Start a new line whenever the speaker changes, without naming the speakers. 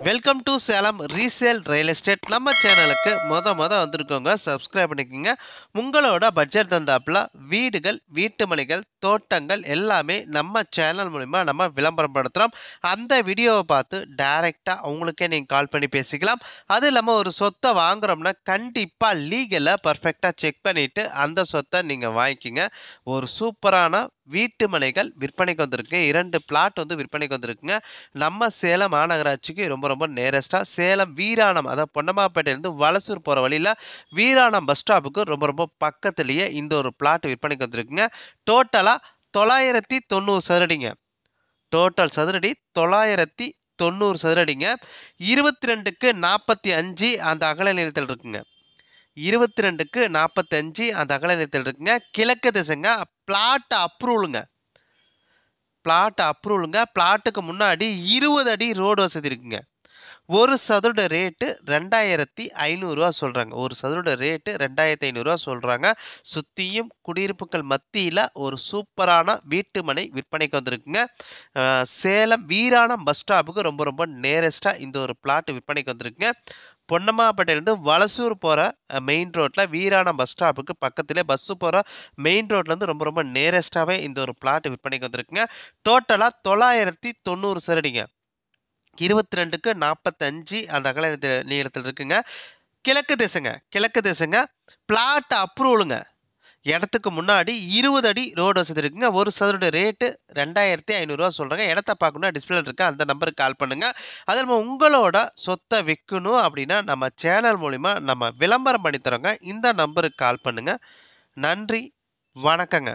Welcome to Salem resale real estate. நம்ம சேனலுக்கு மொத வந்திருக்கோங்க, சப்ஸ்கிரைப் பண்ணிக்கோங்க. உங்களோட பட்ஜெட் தந்தாப்புல வீடுகள், வீட்டுமனைகள், தோட்டங்கள் எல்லாமே நம்ம சேனல் மூலிமா நம்ம விளம்பரப்படுத்துகிறோம். அந்த வீடியோவை பார்த்து டைரெக்டாக அவங்களுக்கே நீங்கள் கால் பண்ணி பேசிக்கலாம். அது இல்லாமல் ஒரு சொத்தை வாங்குறோம்னா கண்டிப்பாக லீகலாக பர்ஃபெக்டாக செக் பண்ணிவிட்டு அந்த சொத்தை நீங்கள் வாங்கிக்கிங்க. ஒரு சூப்பரான வீட்டு மனைகள் விற்பனைக்கு வந்திருக்கு. 2 பிளாட் வந்து விற்பனைக்கு வந்திருக்குங்க. நம்ம சேலம் மாநகராட்சிக்கு ரொம்ப நேரஸ்டாக சேலம் வீராணம், அதாவது பொன்னம்மாப்பேட்டையிலேருந்து வலசூர் போகிற வழியில் வீராணம் பஸ் ஸ்டாப்புக்கு ரொம்ப பக்கத்துலேயே இந்த ஒரு பிளாட் விற்பனைக்கு வந்திருக்குங்க. டோட்டலாக 990 சதுரடிங்க. டோட்டல் சதுரடி 990 சதுரடிங்க. 22க்கு 45 அந்த அகல நீளத்தில் இருக்குங்க. 22க்கு 45 அந்த அகல நீளத்தில் இருக்குங்க. கிழக்கு திசைங்க. பிளாட் அப்ரூவலுங்க. பிளாட்டுக்கு முன்னாடி 20 அடி ரோடு வசதி இருக்குங்க. ஒரு சதுர ரேட்டு 2500 ரூபா சொல்கிறாங்க. ஒரு சதுர ரேட்டு 2500 ரூபா சொல்கிறாங்க. சுற்றியும் குடியிருப்புகள் மத்தியில் ஒரு சூப்பரான வீட்டு மனை விற்பனைக்கு வந்திருக்குங்க. சேலம் வீராணம் பஸ் ஸ்டாப்புக்கு ரொம்ப நேரஸ்டாக இந்த ஒரு பிளாட் விற்பனைக்கு வந்திருக்குங்க. பொன்னம்மாப்பேட்டையிலேருந்து வலசூர் போகிற மெயின் ரோட்டில் வீராணம் பஸ் ஸ்டாப்புக்கு பக்கத்திலே பஸ்ஸு போகிற மெயின் ரோட்லேருந்து ரொம்ப நேரஸ்டாகவே இந்த ஒரு பிளாட் விற்பனைக்கு வந்திருக்குங்க. டோட்டலாக 990 சதுரடிங்க. 22க்கு 45 அந்த அகல நீளத்தில் இருக்குங்க. கிழக்கு திசைங்க. பிளாட் அப்ரூவலுங்க. இடத்துக்கு முன்னாடி 20 அடி ரோடு வசதி இருக்குங்க. ஒரு சதுர ரேட்டு 2500 ரூபா சொல்கிறாங்க. இடத்த பார்க்கணுன்னா டிஸ்பிளே இருக்க அந்த நம்பருக்கு கால் பண்ணுங்கள். அது நம்ம உங்களோட சொத்தை விற்கணும் அப்படின்னா நம்ம சேனல் மூலிமா நம்ம விளம்பரம் பண்ணி தரோங்க. இந்த நம்பருக்கு கால் பண்ணுங்கள். நன்றி, வணக்கங்க.